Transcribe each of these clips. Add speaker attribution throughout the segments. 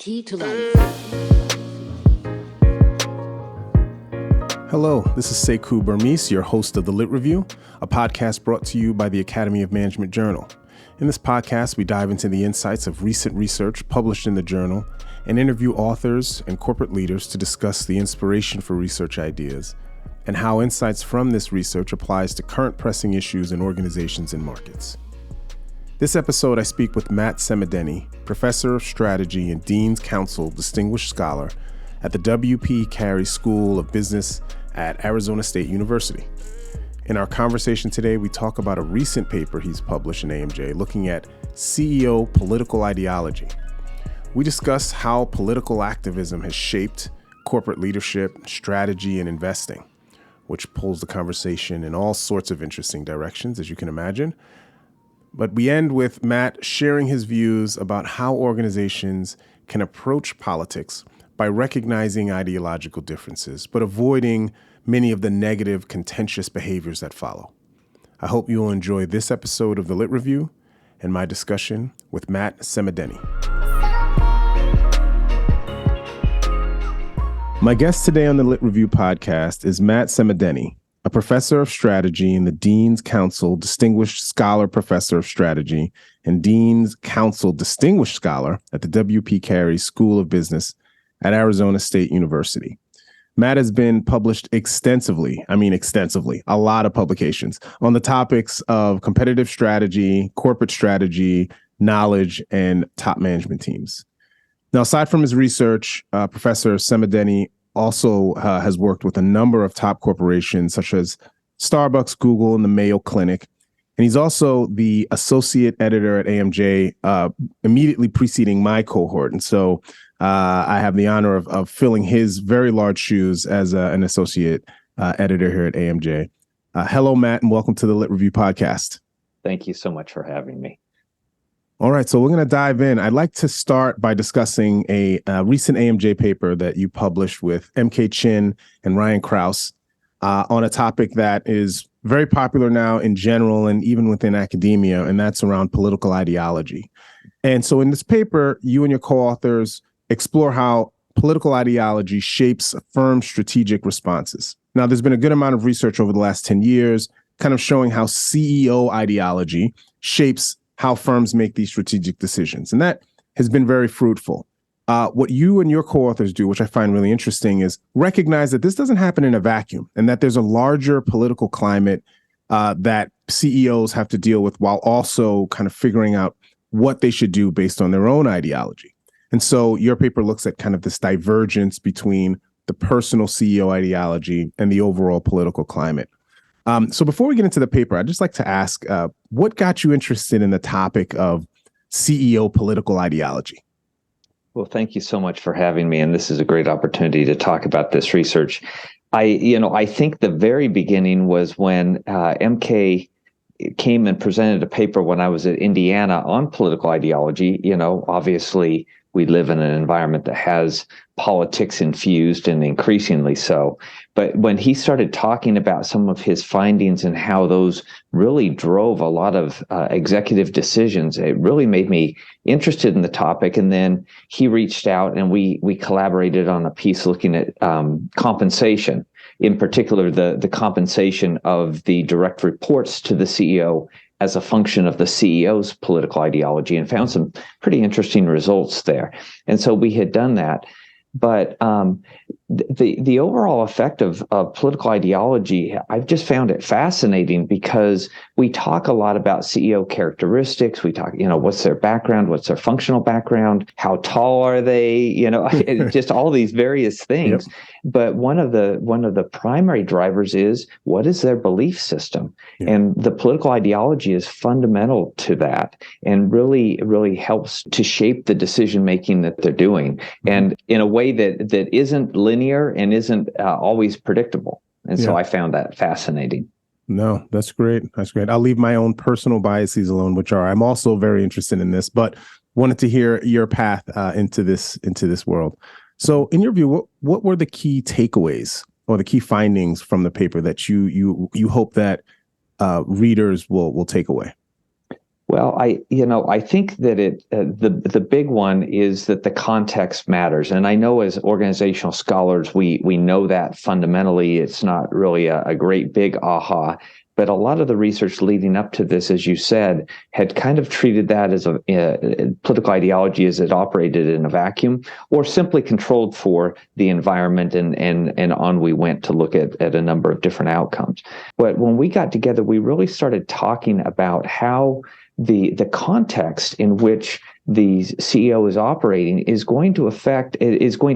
Speaker 1: key to life.
Speaker 2: Hello, this is Sekou Burmese, your host of The Lit Review, a podcast brought to you by the Academy of Management Journal. In this podcast, we dive into the insights of recent research published in the journal and interview authors and corporate leaders to discuss the inspiration for research ideas and how insights from this research applies to current pressing issues in organizations and markets. This episode, I speak with Matt Semadeni, Professor of Strategy and Dean's Council Distinguished Scholar at the W.P. Carey School of Business at Arizona State University. In our conversation today, we talk about a recent paper he's published in AMJ looking at CEO political ideology. We discuss how political activism has shaped corporate leadership, strategy, and investing, which pulls the conversation in all sorts of interesting directions, as you can imagine. But we end with Matt sharing his views about how organizations can approach politics by recognizing ideological differences, but avoiding many of the negative, contentious behaviors that follow. I hope you will enjoy this episode of The Lit Review and my discussion with Matt Semadeni. My guest today on the Lit Review podcast is Matt Semadeni, a professor of strategy in the Dean's Council Distinguished Scholar Professor of Strategy and Dean's Council Distinguished Scholar at the W.P. Carey School of Business at Arizona State University. Matt has been published extensively, a lot of publications on the topics of competitive strategy, corporate strategy, knowledge, and top management teams. Now, aside from his research, Professor Semadeni also has worked with a number of top corporations such as Starbucks, Google, and the Mayo Clinic. And he's also the associate editor at AMJ, immediately preceding my cohort. And so I have the honor of filling his very large shoes as an associate editor here at AMJ. Hello, Matt, and welcome to the Lit Review podcast.
Speaker 3: Thank you so much for having me.
Speaker 2: All right, so we're going to dive in. I'd like to start by discussing a recent AMJ paper that you published with MK Chin and Ryan Krause on a topic that is very popular now in general and even within academia, and that's around political ideology. And so in this paper, you and your co-authors explore how political ideology shapes firm strategic responses. Now, there's been a good amount of research over the last 10 years kind of showing how CEO ideology shapes how firms make these strategic decisions. And that has been very fruitful. What you and your co-authors do, which I find really interesting, is recognize that this doesn't happen in a vacuum and that there's a larger political climate that CEOs have to deal with while also kind of figuring out what they should do based on their own ideology. And so your paper looks at kind of this divergence between the personal CEO ideology and the overall political climate. So before we get into the paper, I'd just like to ask, what got you interested in the topic of CEO political ideology?
Speaker 3: Well, thank you so much for having me. And this is a great opportunity to talk about this research. I think the very beginning was when MK came and presented a paper when I was at Indiana on political ideology. Obviously, we live in an environment that has politics infused and increasingly so. But when he started talking about some of his findings and how those really drove a lot of executive decisions, it really made me interested in the topic. And then he reached out and we collaborated on a piece looking at compensation, in particular, the compensation of the direct reports to the CEO as a function of the CEO's political ideology, and found some pretty interesting results there. And so we had done that. But the overall effect of political ideology, I've just found it fascinating because we talk a lot about CEO characteristics. We talk, what's their background, what's their functional background, how tall are they, just all these various things. Yep. But one of the primary drivers is, what is their belief system? Yeah. And the political ideology is fundamental to that and really, really helps to shape the decision making that they're doing, mm-hmm. and in a way that isn't linear and isn't always predictable. And so I found that fascinating.
Speaker 2: No, that's great. That's great. I'll leave my own personal biases alone, which are I'm also very interested in this, but wanted to hear your path into this world. So in your view, what were the key takeaways or the key findings from the paper that you hope that readers will take away?
Speaker 3: Well, I think that the big one is that the context matters, and I know as organizational scholars we know that fundamentally it's not really a great big aha, but a lot of the research leading up to this, as you said, had kind of treated that as a political ideology as it operated in a vacuum, or simply controlled for the environment, and on we went to look at a number of different outcomes. But when we got together, we really started talking about how the context in which the CEO is operating is going to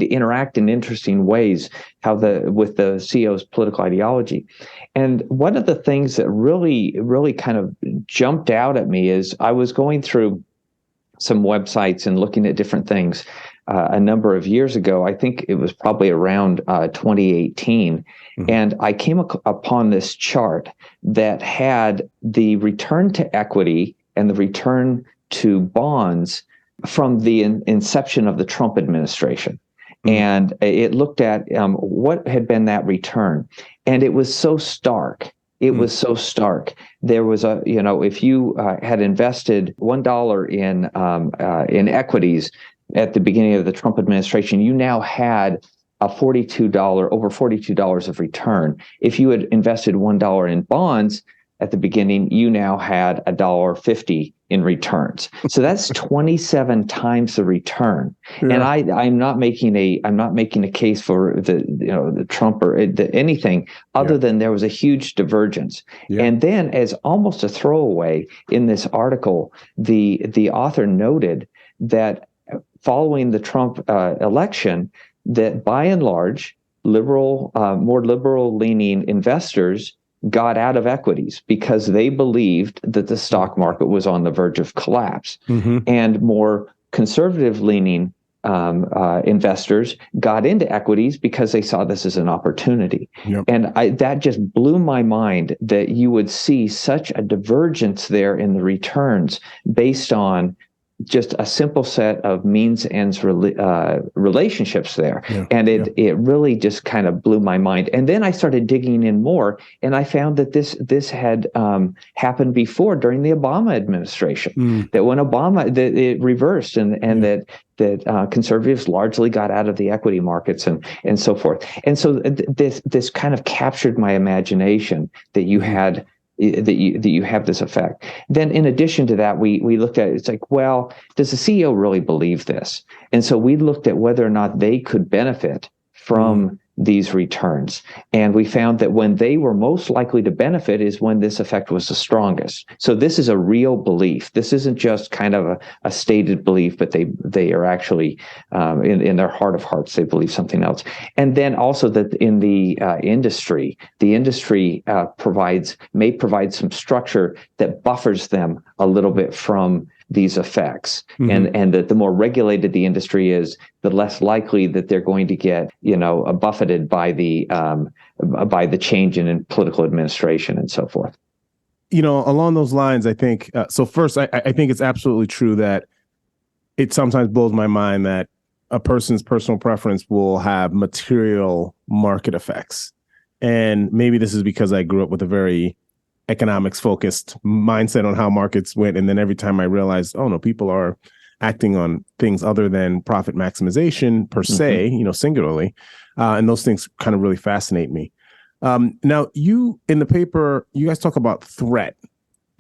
Speaker 3: interact in interesting ways with the CEO's political ideology. And one of the things that really kind of jumped out at me is I was going through some websites and looking at different things a number of years ago. I think it was probably around 2018. Mm-hmm. And I came upon this chart that had the return to equity and the return to bonds from the inception of the Trump administration. Mm-hmm. And it looked at what had been that return. And it was so stark. It was so stark. There was if you had invested $1 in equities at the beginning of the Trump administration, you now had over $42 of return. If you had invested $1 in bonds at the beginning, you now had $1.50 in returns. So that's 27 times the return. Yeah. And I'm not making a case for the Trump or anything other than there was a huge divergence. Yeah. And then, as almost a throwaway in this article, the author noted that following the Trump election, that by and large, more liberal-leaning investors got out of equities because they believed that the stock market was on the verge of collapse. Mm-hmm. And more conservative-leaning investors got into equities because they saw this as an opportunity. Yep. And that just blew my mind that you would see such a divergence there in the returns based on just a simple set of means-ends relationships there. Yeah, and it really just kind of blew my mind. And then I started digging in more, and I found that this had happened before during the Obama administration, that when it reversed, and that conservatives largely got out of the equity markets and so forth. And so this kind of captured my imagination that you had that you have this effect. Then in addition to that, we looked at it, it's like, well, does the CEO really believe this? And so we looked at whether or not they could benefit from these returns. And we found that when they were most likely to benefit is when this effect was the strongest. So this is a real belief. This isn't just kind of a stated belief, but they are actually, in their heart of hearts, they believe something else. And then also that in the industry may provide some structure that buffers them a little bit from these effects. Mm-hmm. And that the more regulated the industry is, the less likely that they're going to get, buffeted by the change in political administration and so forth.
Speaker 2: Along those lines, I think, so first, I think it's absolutely true that it sometimes blows my mind that a person's personal preference will have material market effects. And maybe this is because I grew up with a very economics focused mindset on how markets went. And then every time I realized, oh no, people are acting on things other than profit maximization per se, singularly. And those things kind of really fascinate me. Now in the paper, you guys talk about threat.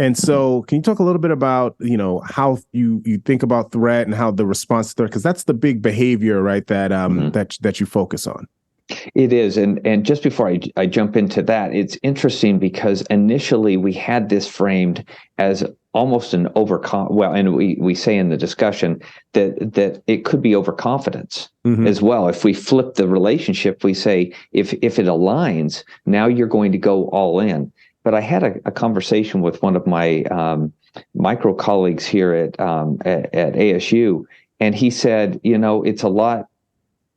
Speaker 2: And so can you talk a little bit about, how you think about threat and how the response to threat, because that's the big behavior, right, that that you focus on.
Speaker 3: It is. And just before I jump into that, it's interesting because initially we had this framed as almost an and we say in the discussion that it could be overconfidence as well. If we flip the relationship, we say, if it aligns, now you're going to go all in. But I had a conversation with one of my micro colleagues here at ASU, and he said,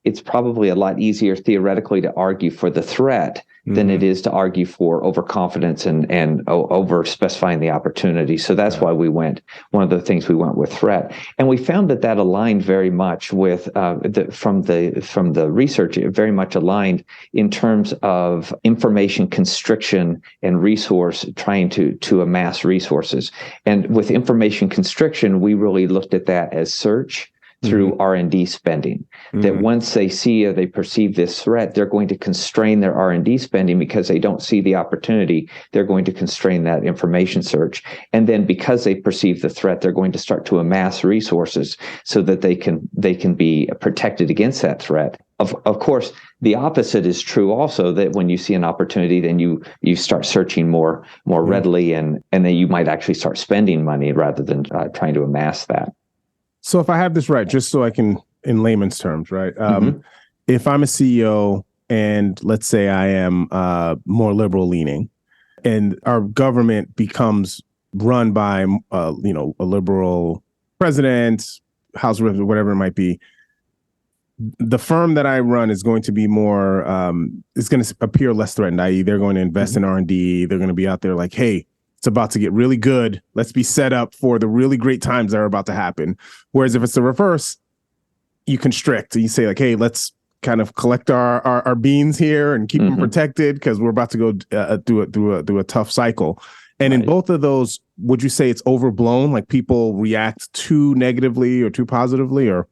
Speaker 3: it's probably a lot easier theoretically to argue for the threat than it is to argue for overconfidence and over specifying the opportunity. So that's why one of the things we went with threat. And we found that aligned very much with, from the research, it very much aligned in terms of information constriction and resource, trying to amass resources. And with information constriction, we really looked at that as search through R&D spending, that once they see or they perceive this threat, they're going to constrain their R&D spending because they don't see the opportunity. They're going to constrain that information search. And then because they perceive the threat, they're going to start to amass resources so that they can be protected against that threat. Of course, the opposite is true also, that when you see an opportunity, then you start searching more readily, and then you might actually start spending money rather than trying to amass that.
Speaker 2: So if I have this right, just so I can, in layman's terms, right? If I'm a CEO and let's say I am more liberal leaning, and our government becomes run by a liberal president, House of Representatives, whatever it might be, the firm that I run is going to be more, it's going to appear less threatened, i.e. they're going to invest in R&D. They're going to be out there like, hey, it's about to get really good. Let's be set up for the really great times that are about to happen. Whereas if it's the reverse, you constrict. You say like, hey, let's kind of collect our beans here and keep them protected because we're about to go do a tough cycle. And in both of those, would you say it's overblown? Like people react too negatively or too positively, or?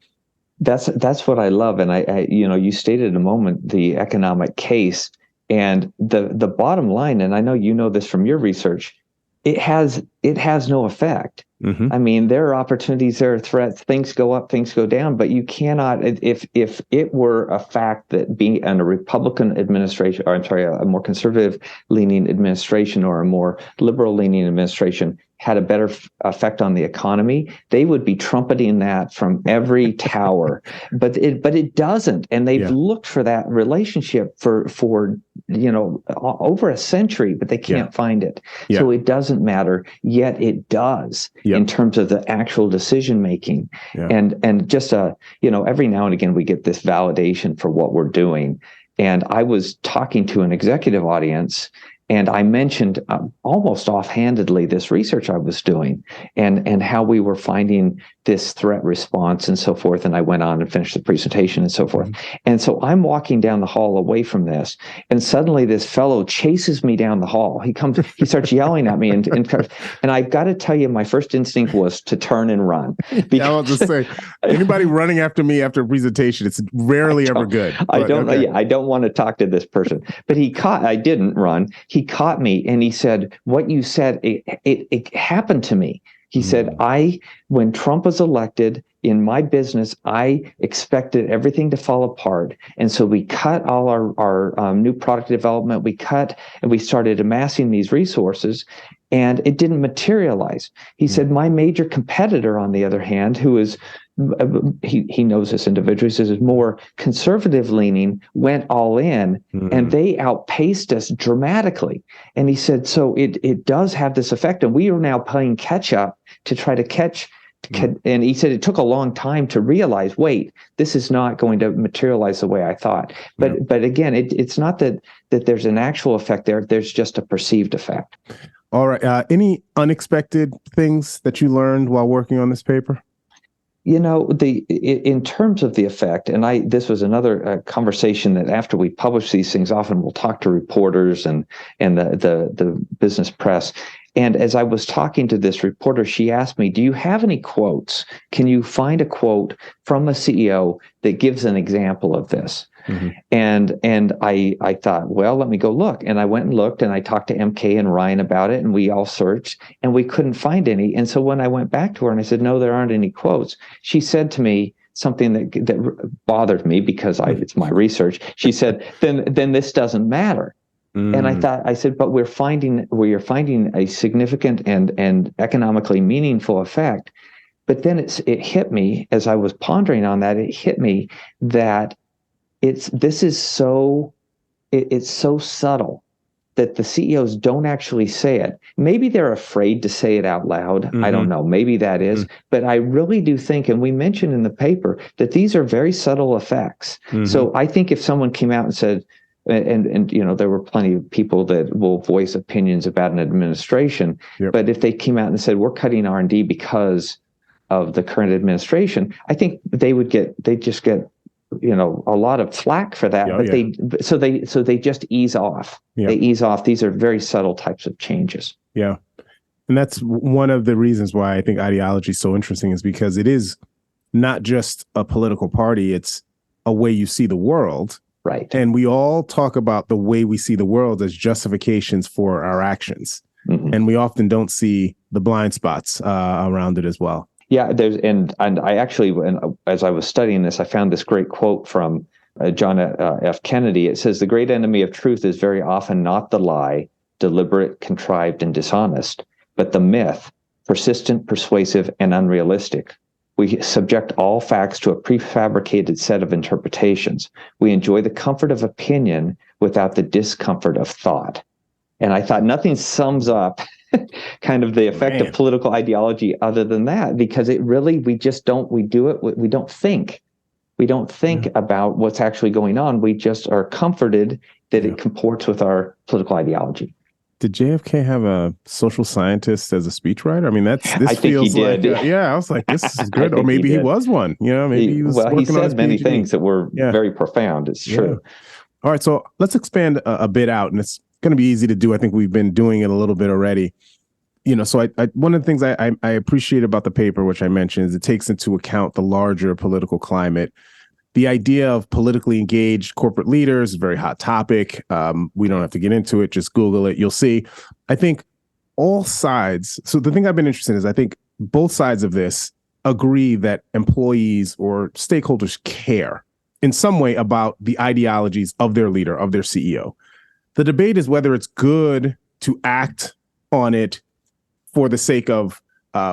Speaker 3: That's what I love. And I you stated in a moment the economic case, and the bottom line, and I know you know this from your research, it has no effect. I mean, there are opportunities, there are threats, things go up, things go down, but you cannot, if it were a fact that being in a Republican administration, or I'm sorry, a more conservative leaning administration or a more liberal leaning administration had a better effect on the economy, they would be trumpeting that from every tower. But it doesn't, and they've looked for that relationship for over a century, but they can't find it. So it doesn't matter, yet it does in terms of the actual decision making. And just every now and again we get this validation for what we're doing. And I was talking to an executive audience, and I mentioned almost offhandedly this research I was doing and how we were finding this threat response and so forth. And I went on and finished the presentation and so forth. And so I'm walking down the hall away from this, and suddenly this fellow chases me down the hall. He starts yelling at me, and I've got to tell you, my first instinct was to turn and run.
Speaker 2: I was just say, anybody running after me after a presentation, it's rarely ever good.
Speaker 3: I don't want to talk to this person. But I didn't run. He caught me and he said, what you said, it happened to me. He said, when Trump was elected in my business, I expected everything to fall apart. And so we cut all our new product development. We cut and we started amassing these resources, and it didn't materialize. He said, my major competitor, on the other hand, who is he knows this individual, he says is more conservative leaning, went all in, and they outpaced us dramatically. And he said, so it does have this effect, and we are now playing catch up to try to catch. And he said it took a long time to realize, wait, this is not going to materialize the way I thought. But again, it's not that there's an actual effect there. There's just a perceived effect.
Speaker 2: All right. Any unexpected things that you learned while working on this paper?
Speaker 3: In terms of the effect, and this was another conversation that after we publish these things, often we'll talk to reporters and the business press. And as I was talking to this reporter, she asked me, do you have any quotes? Can you find a quote from a CEO that gives an example of this? And I thought, well, let me go look. And I went and looked, and I talked to MK and Ryan about it, and we all searched, and we couldn't find any. And so when I went back to her and I said, no, there aren't any quotes, she said to me something that bothered me because it's my research. She said, then this doesn't matter. And I said, but we are finding a significant and economically meaningful effect. But then it hit me as I was pondering on that. It hit me that it's so subtle that the CEOs don't actually say it. Maybe they're afraid to say it out loud. I don't know. Maybe that is. But I really do think, and we mentioned in the paper, that these are very subtle effects. So I think if someone came out and said, and there were plenty of people that will voice opinions about an administration.
Speaker 2: Yep.
Speaker 3: But if they came out and said, we're cutting R&D because of the current administration, I think they'd just get a lot of flack for that. But they just ease off.
Speaker 2: Yeah.
Speaker 3: They ease off. These are very subtle types of changes.
Speaker 2: Yeah. And that's one of the reasons why I think ideology is so interesting, is because it is not just a political party. It's a way you see the world.
Speaker 3: Right.
Speaker 2: And we all talk about the way we see the world as justifications for our actions. Mm-hmm. And we often don't see the blind spots around it as well.
Speaker 3: Yeah, and I actually, as I was studying this, I found this great quote from John F. Kennedy. It says, "The great enemy of truth is very often not the lie, deliberate, contrived, and dishonest, but the myth, persistent, persuasive, and unrealistic. We subject all facts to a prefabricated set of interpretations. We enjoy the comfort of opinion without the discomfort of thought." And I thought nothing sums up kind of the effect of political ideology other than that, because it really, we don't think. We don't think about what's actually going on. We just are comforted that it comports with our political ideology.
Speaker 2: Did JFK have a social scientist as a speechwriter? I mean,
Speaker 3: I think he did.
Speaker 2: I was like, this is good. Or maybe he was one. Maybe he was. Well,
Speaker 3: he said many things that were very profound. It's true.
Speaker 2: All right, so let's expand a bit out, and it's going to be easy to do. I think we've been doing it a little bit already. So I one of the things I appreciate about the paper, which I mentioned, is it takes into account the larger political climate. The idea of politically engaged corporate leaders is a very hot topic. We don't have to get into it. Just Google it. You'll see. I think all sides. So the thing I've been interested in is I think both sides of this agree that employees or stakeholders care in some way about the ideologies of their leader, of their CEO. The debate is whether it's good to act on it for the sake of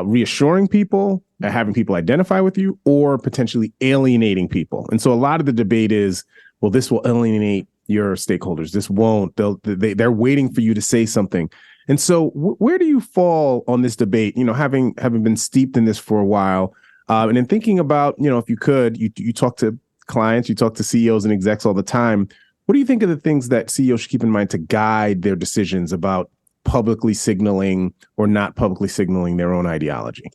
Speaker 2: reassuring people, having people identify with you, or potentially alienating people. And so a lot of the debate is, well, this will alienate your stakeholders. This won't. They're waiting for you to say something. And so where do you fall on this debate, having been steeped in this for a while, and in thinking about, if you could, you talk to clients, you talk to CEOs and execs all the time. What do you think of the things that CEOs should keep in mind to guide their decisions about publicly signaling or not publicly signaling their own ideology?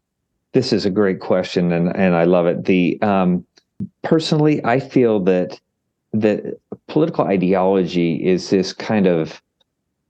Speaker 3: This is a great question, and I love it. Personally, I feel that political ideology is this kind of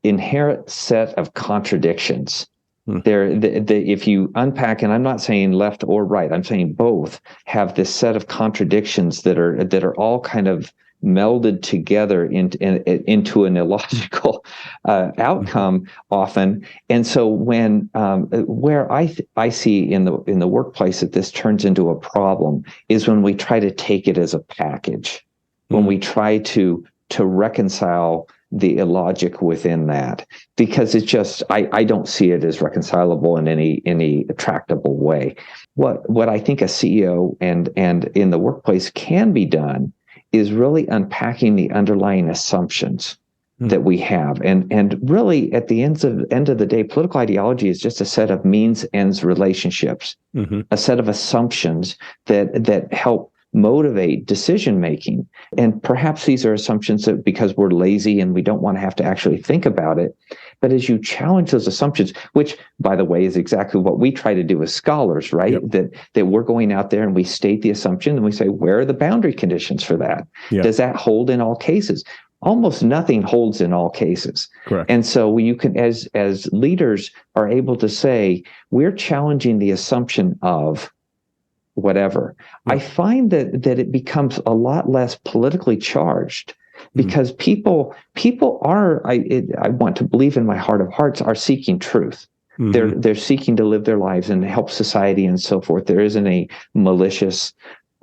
Speaker 3: inherent set of contradictions. If you unpack, and I'm not saying left or right, I'm saying both have this set of contradictions that are all kind of melded together into an illogical outcome often. And so when where I see in the workplace that this turns into a problem is when we try to take it as a package, when we try to reconcile the illogic within that, because it's just I don't see it as reconcilable in any tractable way. What I think a CEO and in the workplace can be done is really unpacking the underlying assumptions that we have. And really, at the end of the day, political ideology is just a set of means-ends relationships, a set of assumptions that help motivate decision-making. And perhaps these are assumptions that because we're lazy and we don't want to have to actually think about it. But as you challenge those assumptions, which, by the way, is exactly what we try to do as scholars, right? Yep. That we're going out there and we state the assumption and we say, where are the boundary conditions for that? Yep. Does that hold in all cases? Almost nothing holds in all cases.
Speaker 2: Correct.
Speaker 3: And so you can, as leaders, are able to say, we're challenging the assumption of whatever. Yep. I find that it becomes a lot less politically charged. Because people are, I want to believe in my heart of hearts, are seeking truth. They're seeking to live their lives and help society and so forth. There isn't a malicious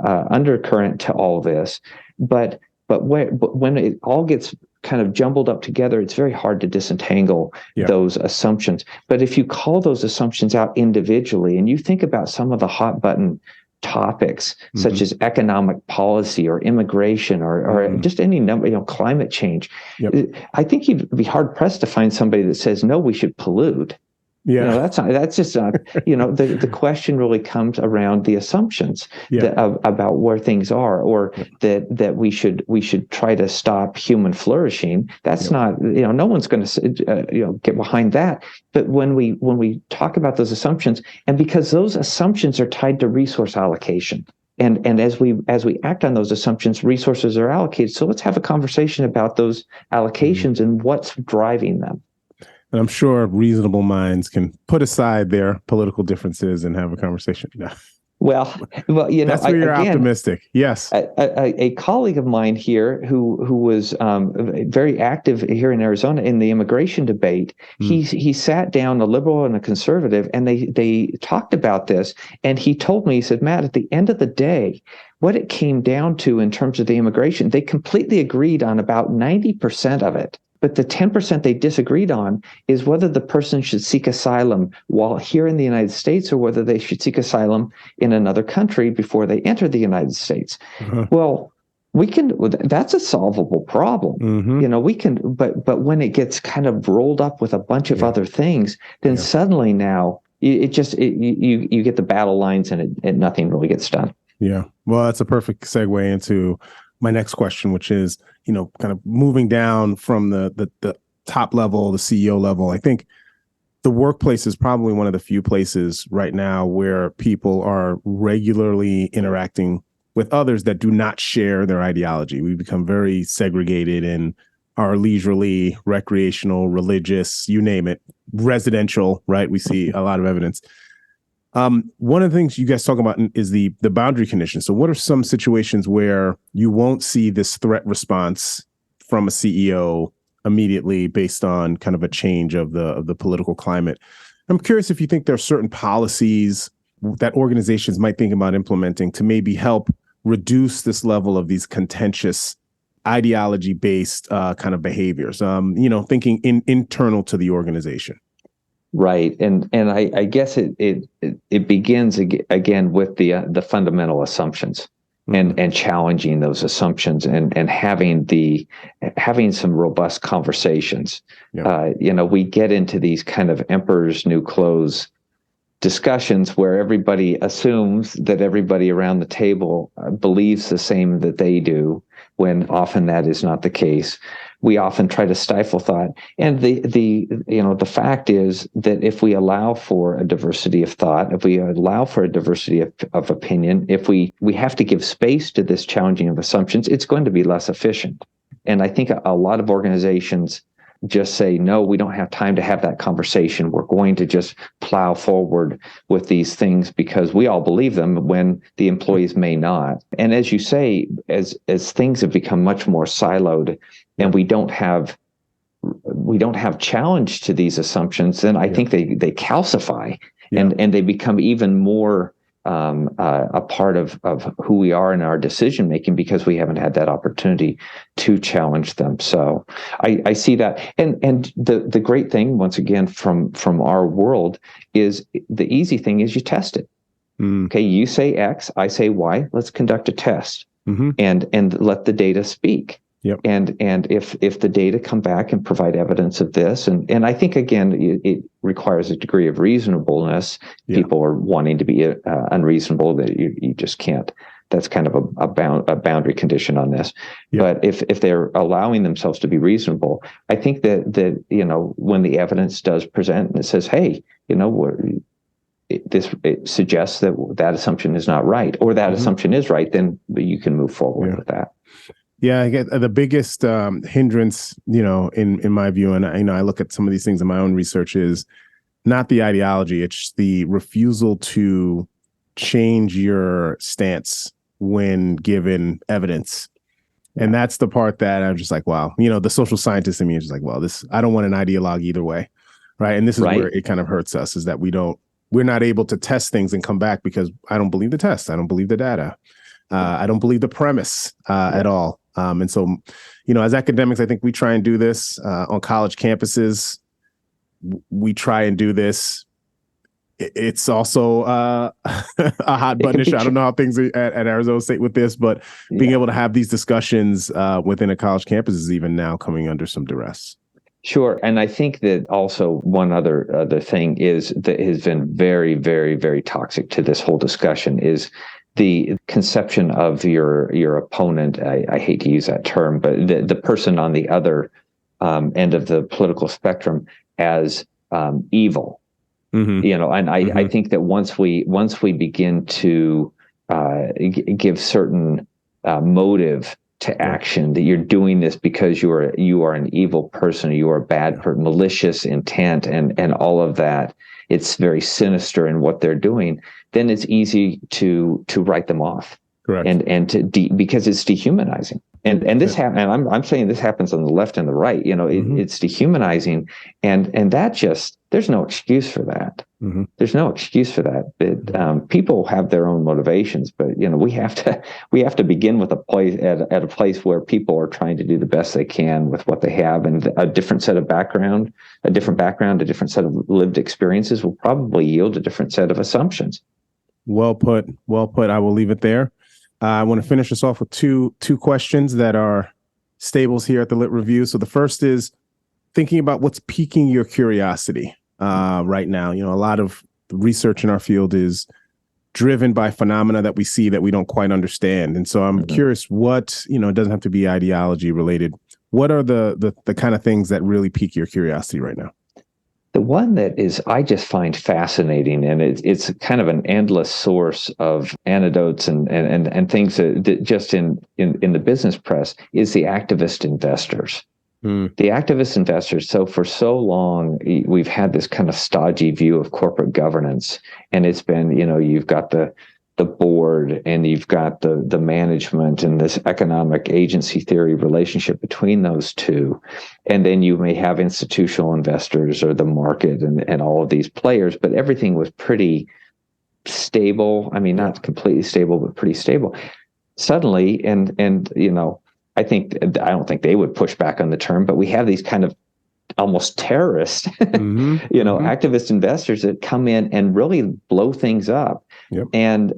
Speaker 3: undercurrent to all this, but when it all gets kind of jumbled up together, it's very hard to disentangle those assumptions. But if you call those assumptions out individually and you think about some of the hot button topics such as economic policy or immigration or just any number, climate change. Yep. I think you'd be hard pressed to find somebody that says, no, we should pollute.
Speaker 2: Yeah.
Speaker 3: That's just not, the question really comes around the assumptions
Speaker 2: Yeah.
Speaker 3: about where things are, or that we should try to stop human flourishing. That's not, no one's going to, get behind that. But when we talk about those assumptions, and because those assumptions are tied to resource allocation, and as we act on those assumptions, resources are allocated. So let's have a conversation about those allocations and what's driving them.
Speaker 2: And I'm sure reasonable minds can put aside their political differences and have a conversation.
Speaker 3: Well,
Speaker 2: that's where you're optimistic. Yes.
Speaker 3: A colleague of mine here who was very active here in Arizona in the immigration debate, he sat down, a liberal and a conservative, and they talked about this. And he told me, he said, Matt, at the end of the day, what it came down to in terms of the immigration, they completely agreed on about 90% of it. But the 10% they disagreed on is whether the person should seek asylum while here in the United States, or whether they should seek asylum in another country before they enter the United States. Well, that's a solvable problem. We can, but when it gets kind of rolled up with a bunch of other things, then suddenly now you get the battle lines, and nothing really gets done.
Speaker 2: Yeah. Well, that's a perfect segue into my next question, which is, kind of moving down from the top level, the CEO level. I think the workplace is probably one of the few places right now where people are regularly interacting with others that do not share their ideology. We become very segregated in our leisurely, recreational, religious, you name it, residential, right? We see a lot of evidence. One of the things you guys talk about is the boundary conditions. So what are some situations where you won't see this threat response from a CEO immediately based on kind of a change of the political climate? I'm curious if you think there are certain policies that organizations might think about implementing to maybe help reduce this level of these contentious ideology-based kind of behaviors, thinking internal to the organization.
Speaker 3: Right, and I guess it begins again with the fundamental assumptions, and challenging those assumptions, and having some robust conversations. We get into these kind of emperor's new clothes discussions where everybody assumes that everybody around the table believes the same that they do, when often that is not the case. We often try to stifle thought, and the fact is that if we allow for a diversity of thought, if we allow for a diversity of opinion, if we have to give space to this challenging of assumptions, it's going to be less efficient. And I think a lot of organizations just say, no, we don't have time to have that conversation. We're going to just plow forward with these things because we all believe them, when the employees may not. And as you say, as things have become much more siloed, and we don't have challenge to these assumptions, then I think they calcify, and they become even more a part of who we are in our decision making, because we haven't had that opportunity to challenge them. So I see that, and the great thing, once again, from our world, is the easy thing is you test it. Okay, you say X, I say Y. Let's conduct a test, and let the data speak. And if the data come back and provide evidence of this, and I think, again, it requires a degree of reasonableness. People are wanting to be unreasonable, that you just can't. That's kind of a boundary condition on this. But if they're allowing themselves to be reasonable, I think that when the evidence does present and it says, hey, it suggests that assumption is not right, or that assumption is right, then you can move forward with that.
Speaker 2: Yeah, I get the biggest hindrance, in my view, and I look at some of these things in my own research, is not the ideology; it's the refusal to change your stance when given evidence. And that's the part that I'm just like, wow, the social scientist in me is just like, well, I don't want an ideologue either way, right? And this is where it kind of hurts us, is that we're not able to test things and come back because I don't believe the test, I don't believe the data, I don't believe the premise at all. And so, as academics, I think we try and do this on college campuses. We try and do this. It's also a hot button issue. I don't know how things are at Arizona State with this, but being able to have these discussions within a college campus is even now coming under some duress.
Speaker 3: Sure. And I think that also one other thing is that has been very, very, very toxic to this whole discussion is the conception of your opponent. I hate to use that term, but the person on the other end of the political spectrum as evil. And I think that once we begin to give certain motive to action, that you're doing this because you are an evil person, you are a bad person, malicious intent, and all of that. It's very sinister in what they're doing. Then it's easy to write them off.
Speaker 2: Correct.
Speaker 3: And because it's dehumanizing. And this happens. And I'm saying this happens on the left and the right. It's dehumanizing, and that just there's no excuse for that. There's no excuse for that. But people have their own motivations, but we have to begin with at a place where people are trying to do the best they can with what they have, and a different set of background, a different set of lived experiences will probably yield a different set of assumptions.
Speaker 2: Well put. I will leave it there. I want to finish us off with two questions that are staples here at the Lit Review. So the first is thinking about what's piquing your curiosity right now. A lot of the research in our field is driven by phenomena that we see that we don't quite understand. And so I'm curious what, it doesn't have to be ideology related. What are the kind of things that really pique your curiosity right now?
Speaker 3: The one that I just find fascinating, and it's kind of an endless source of anecdotes and things that just in the business press, is the activist investors. The activist investors. So for so long, we've had this kind of stodgy view of corporate governance, and it's been, you've got the board and you've got the management and this economic agency theory relationship between those two. And then you may have institutional investors or the market and all of these players, but everything was pretty stable. I mean, not completely stable, but pretty stable. Suddenly, and I don't think they would push back on the term, but we have these kind of almost terrorist, activist investors that come in and really blow things up. Yep. And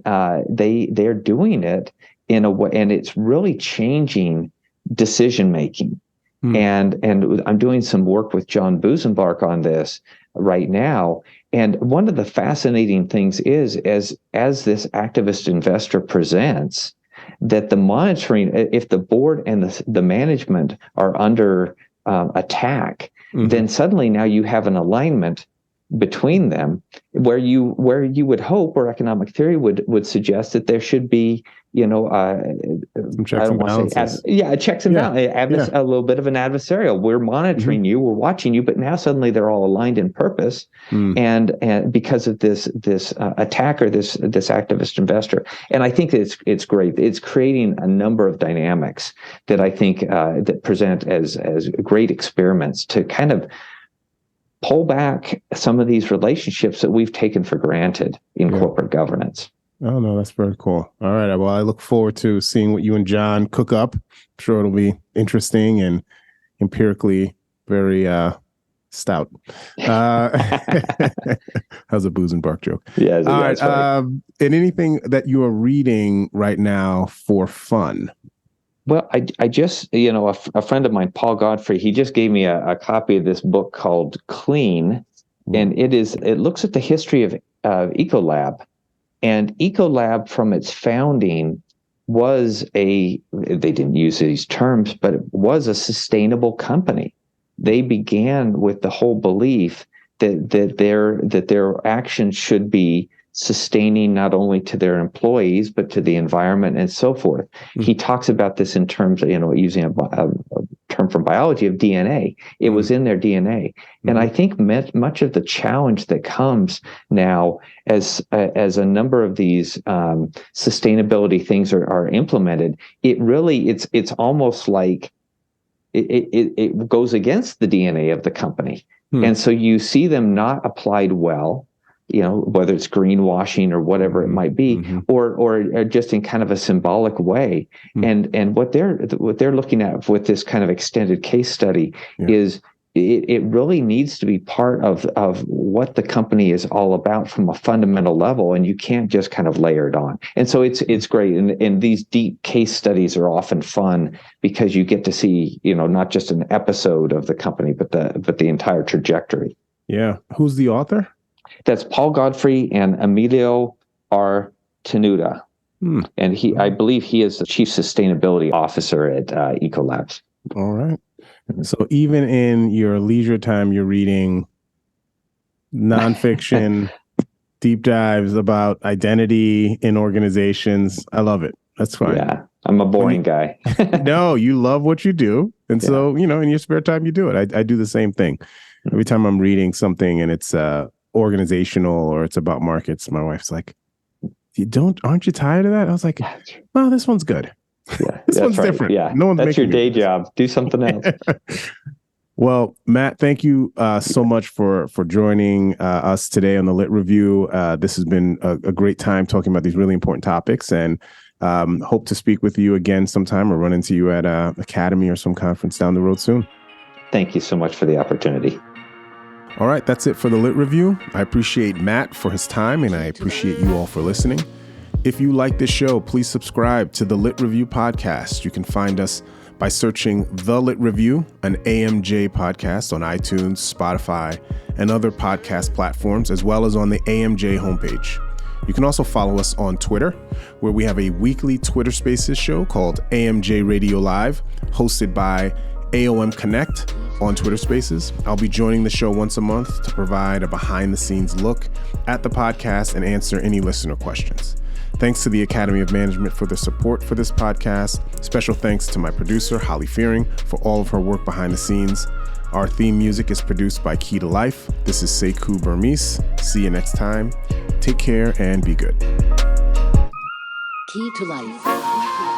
Speaker 3: they're doing it in a way, and it's really changing decision making. And I'm doing some work with John Busenbark on this right now. And one of the fascinating things is as this activist investor presents, that the monitoring, if the board and the management are under attack, then suddenly now you have an alignment between them where you would hope, or economic theory would suggest, that there should be
Speaker 2: some checks and balances.
Speaker 3: Checks and balances, a little bit of an adversarial. We're monitoring you, we're watching you, but now suddenly they're all aligned in purpose, and because of this attacker, this activist investor. And I think it's great. It's creating a number of dynamics that I think that present as great experiments to kind of pull back some of these relationships that we've taken for granted in corporate governance.
Speaker 2: Oh, no, that's very cool. All right. Well, I look forward to seeing what you and John cook up. I'm sure it'll be interesting and empirically very stout. How's a Busenbark joke?
Speaker 3: Yeah.
Speaker 2: All right. And anything that you are reading right now for fun?
Speaker 3: Well, I just, a friend of mine, Paul Godfrey, he just gave me a copy of this book called Clean, and it looks at the history of Ecolab. And Ecolab, from its founding, they didn't use these terms, but it was a sustainable company. They began with the whole belief that their actions should be sustaining not only to their employees, but to the environment and so forth. He talks about this in terms of, using a term from biology of DNA. It was in their DNA. And I think much of the challenge that comes now as a number of these sustainability things are implemented, it's almost like it goes against the DNA of the company. And so you see them not applied well, whether it's greenwashing or whatever it might be, or just in kind of a symbolic way. And what they're looking at with this kind of extended case study is it really needs to be part of what the company is all about from a fundamental level, and you can't just kind of layer it on. And so it's great. And these deep case studies are often fun because you get to see, not just an episode of the company, but the entire trajectory.
Speaker 2: Yeah. Who's the author?
Speaker 3: That's Paul Godfrey and Emilio R. Tenuta. And I believe he is the chief sustainability officer at Ecolabs.
Speaker 2: All right. So even in your leisure time, you're reading nonfiction, deep dives about identity in organizations. I love it. That's fine.
Speaker 3: Yeah, I'm a boring guy.
Speaker 2: No, you love what you do. And so, in your spare time, you do it. I do the same thing. Every time I'm reading something and it's organizational or it's about markets, my wife's like, aren't you tired of that? I was like, well, this one's good.
Speaker 3: Yeah,
Speaker 2: this one's
Speaker 3: right.
Speaker 2: different.
Speaker 3: Yeah,
Speaker 2: no one's
Speaker 3: that's your day
Speaker 2: this.
Speaker 3: job. Do something else.
Speaker 2: Well, Matt, thank you so much for joining us today on the Lit Review. This has been a great time talking about these really important topics, and hope to speak with you again sometime or run into you at Academy or some conference down the road soon.
Speaker 3: Thank you so much for the opportunity.
Speaker 2: All right, that's it for the Lit Review. I appreciate Matt for his time, and I appreciate you all for listening. If you like this show, please subscribe to the Lit Review podcast. You can find us by searching The Lit Review, an AMJ podcast on iTunes, Spotify, and other podcast platforms, as well as on the AMJ homepage. You can also follow us on Twitter, where we have a weekly Twitter Spaces show called AMJ Radio Live, hosted by AOM Connect on Twitter Spaces. I'll be joining the show once a month to provide a behind-the-scenes look at the podcast and answer any listener questions. Thanks to the Academy of Management for the support for this podcast. Special thanks to my producer, Holly Fearing, for all of her work behind the scenes. Our theme music is produced by Key to Life. This is Sekou Burmese. See you next time. Take care and be good.
Speaker 1: Key to Life.